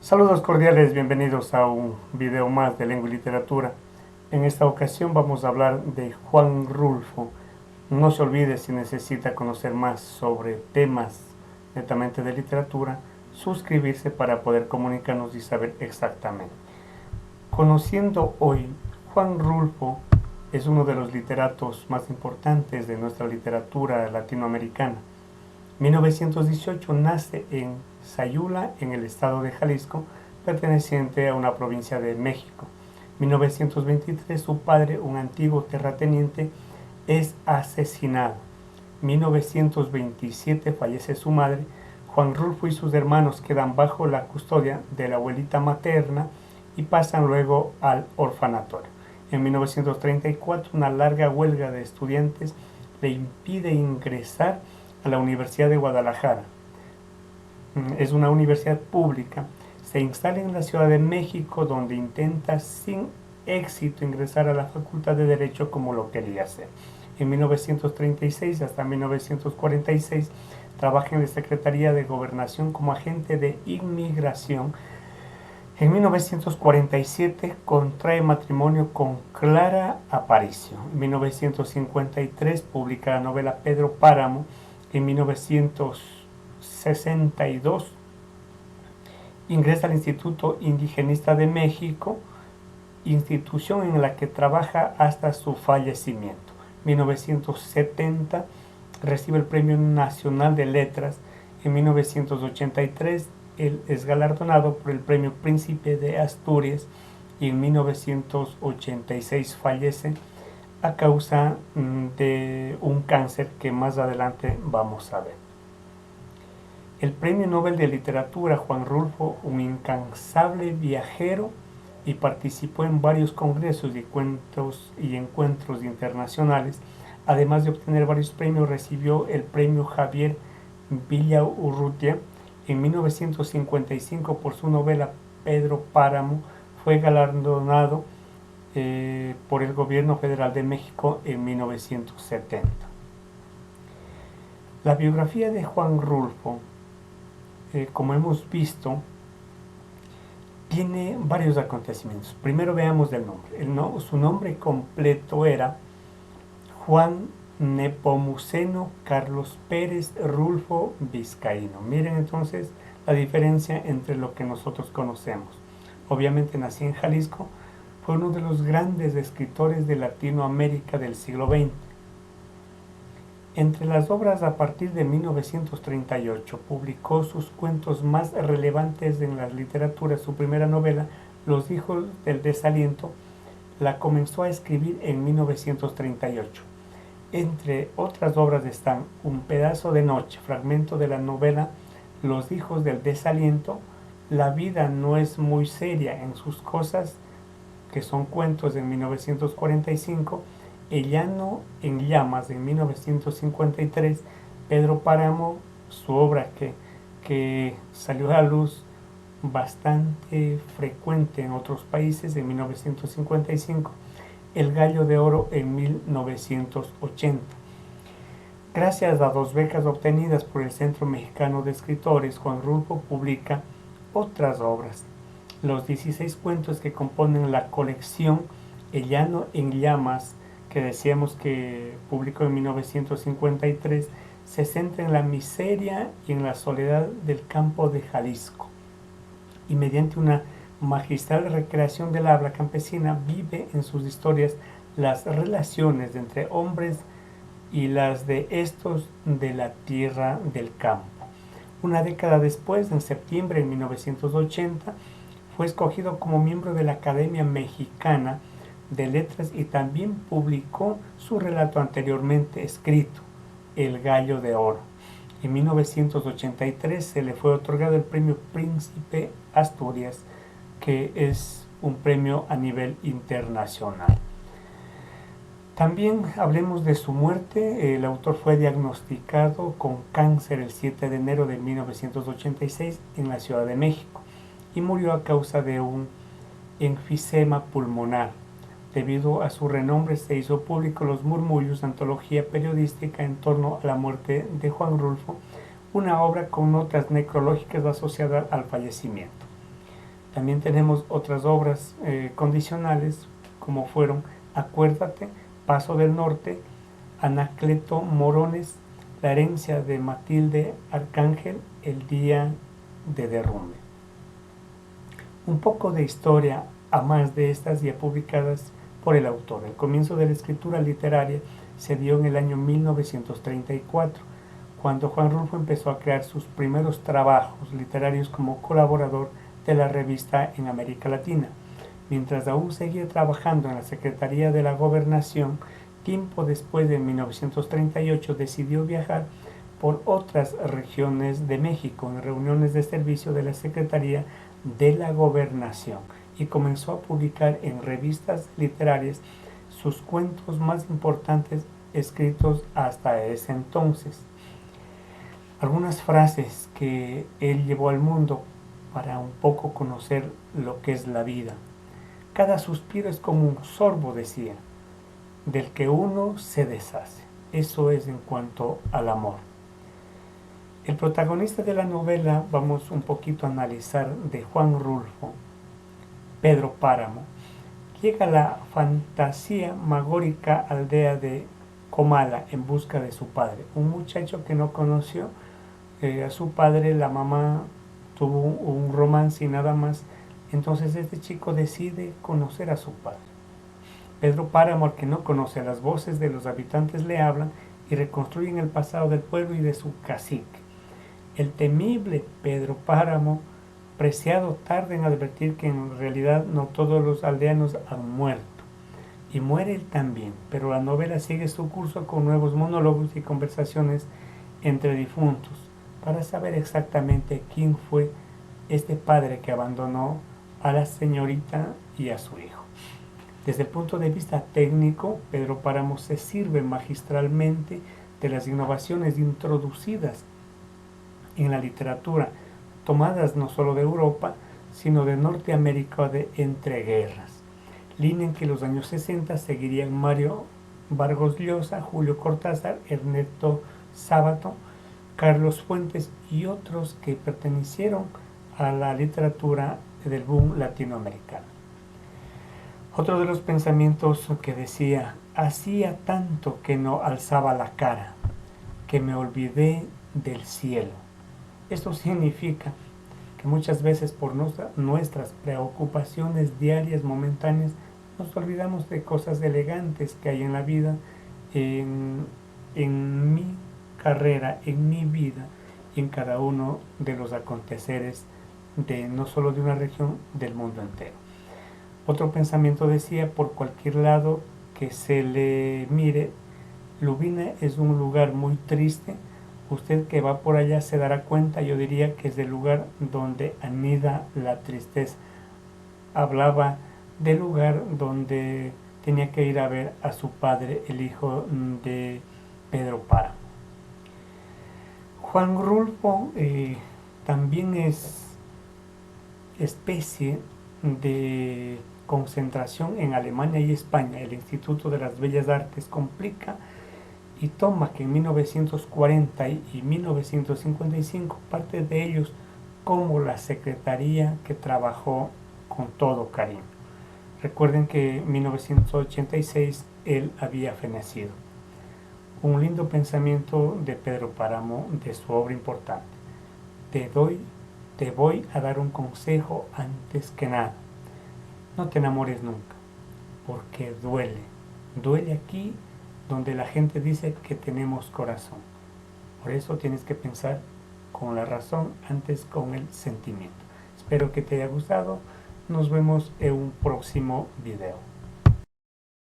Saludos cordiales, bienvenidos a un video más de lengua y literatura. En esta ocasión vamos a hablar de Juan Rulfo. No se olvide, si necesita conocer más sobre temas netamente de literatura, suscribirse para poder comunicarnos y saber exactamente. Conociendo hoy, Juan Rulfo es uno de los literatos más importantes de nuestra literatura latinoamericana. 1918 nace en Sayula, en el estado de Jalisco, perteneciente a una provincia de México. 1923 su padre, un antiguo terrateniente, es asesinado. 1927 fallece su madre. Juan Rulfo y sus hermanos quedan bajo la custodia de la abuelita materna y pasan luego al orfanatorio. En 1934 una larga huelga de estudiantes le impide ingresar a la Universidad de Guadalajara. Es una universidad pública. Se instala en la Ciudad de México, donde intenta sin éxito ingresar a la Facultad de Derecho como lo quería hacer. En 1936 hasta 1946 trabaja en la Secretaría de Gobernación como agente de inmigración. En 1947 contrae matrimonio con Clara Aparicio. En 1953 publica la novela Pedro Páramo. En 1962 ingresa al Instituto Indigenista de México, institución en la que trabaja hasta su fallecimiento. En 1970 recibe el Premio Nacional de Letras. En 1983 él es galardonado por el Premio Príncipe de Asturias y en 1986 fallece a causa de un cáncer que más adelante vamos a ver. El Premio Nobel de Literatura, Juan Rulfo, un incansable viajero, y participó en varios congresos y encuentros internacionales. Además de obtener varios premios, recibió el Premio Javier Villaurrutia. En 1955 por su novela Pedro Páramo fue galardonado por el Gobierno Federal de México en 1970. La biografía de Juan Rulfo, como hemos visto, tiene varios acontecimientos. Primero veamos del nombre. Su nombre completo era Juan Nepomuceno Carlos Pérez Rulfo Vizcaíno. Miren entonces la diferencia entre lo que nosotros conocemos. Obviamente nació en Jalisco. Fue uno de los grandes escritores de Latinoamérica del siglo XX. Entre las obras, a partir de 1938 publicó sus cuentos más relevantes en la literatura. Su primera novela, Los hijos del desaliento, la comenzó a escribir en 1938. Entre otras obras están Un pedazo de noche, fragmento de la novela Los hijos del desaliento, La vida no es muy seria en sus cosas, que son cuentos, en 1945, El llano en llamas en 1953, Pedro Páramo, su obra que salió a la luz bastante frecuente en otros países, en 1955, El gallo de oro en 1980. Gracias a 2 becas obtenidas por el Centro Mexicano de Escritores, Juan Rulfo publica otras obras. Los 16 cuentos que componen la colección El llano en llamas, que decíamos que publicó en 1953, se centra en la miseria y en la soledad del campo de Jalisco. Y mediante una magistral recreación del habla campesina, vive en sus historias las relaciones entre hombres y las de estos de la tierra del campo. Una década después, en septiembre de 1980, fue escogido como miembro de la Academia Mexicana de Letras y también publicó su relato anteriormente escrito, El gallo de oro. En 1983 se le fue otorgado el Premio Príncipe Asturias, que es un premio a nivel internacional. También hablemos de su muerte. El autor fue diagnosticado con cáncer el 7 de enero de 1986 en la Ciudad de México y murió a causa de un enfisema pulmonar. Debido a su renombre se hizo público Los Murmullos, antología periodística en torno a la muerte de Juan Rulfo, una obra con notas necrológicas asociadas al fallecimiento. También tenemos otras obras condicionales, como fueron Acuérdate, Paso del Norte, Anacleto Morones, La herencia de Matilde Arcángel, El día de derrumbe. Un poco de historia a más de estas ya publicadas por el autor. El comienzo de la escritura literaria se dio en el año 1934, cuando Juan Rulfo empezó a crear sus primeros trabajos literarios como colaborador de la revista en América Latina. Mientras aún seguía trabajando en la Secretaría de la Gobernación, tiempo después de 1938 decidió viajar por otras regiones de México en reuniones de servicio de la Secretaría de la Gobernación y comenzó a publicar en revistas literarias sus cuentos más importantes escritos hasta ese entonces. Algunas frases que él llevó al mundo para un poco conocer lo que es la vida. Cada suspiro es como un sorbo, decía, del que uno se deshace. Eso es en cuanto al amor. El protagonista de la novela, vamos un poquito a analizar, de Juan Rulfo, Pedro Páramo, llega a la fantasía magórica aldea de Comala en busca de su padre. Un muchacho que no conoció a su padre, la mamá tuvo un romance y nada más. Entonces este chico decide conocer a su padre. Pedro Páramo, que no conoce las voces de los habitantes, le hablan y reconstruyen el pasado del pueblo y de su cacique. El temible Pedro Páramo, preciado, tarda en advertir que en realidad no todos los aldeanos han muerto. Y muere él también, pero la novela sigue su curso con nuevos monólogos y conversaciones entre difuntos, para saber exactamente quién fue este padre que abandonó a la señorita y a su hijo. Desde el punto de vista técnico, Pedro Páramo se sirve magistralmente de las innovaciones introducidas en la literatura, tomadas no solo de Europa, sino de Norteamérica de entreguerras. Línea en que en los años 60 seguirían Mario Vargas Llosa, Julio Cortázar, Ernesto Sábato, Carlos Fuentes y otros que pertenecieron a la literatura del boom latinoamericano. Otro de los pensamientos que decía: hacía tanto que no alzaba la cara, que me olvidé del cielo. Esto significa que muchas veces por nuestras preocupaciones diarias momentáneas nos olvidamos de cosas elegantes que hay en la vida, en mi carrera, en mi vida y en cada uno de los aconteceres de no solo de una región, del mundo entero. Otro pensamiento decía: por cualquier lado que se le mire, Lubina es un lugar muy triste. Usted que va por allá se dará cuenta, yo diría que es el lugar donde anida la tristeza. Hablaba del lugar donde tenía que ir a ver a su padre, el hijo de Pedro Páramo. Juan Rulfo también es especie de concentración en Alemania y España. El Instituto de las Bellas Artes complica y toma que en 1940 y 1955 parte de ellos como la secretaría que trabajó con todo cariño. Recuerden que en 1986 él había fenecido. Un lindo pensamiento de Pedro Páramo, de su obra importante. Te voy a dar un consejo antes que nada. No te enamores nunca, porque duele. Duele aquí donde la gente dice que tenemos corazón. Por eso tienes que pensar con la razón antes con el sentimiento. Espero que te haya gustado. Nos vemos en un próximo video.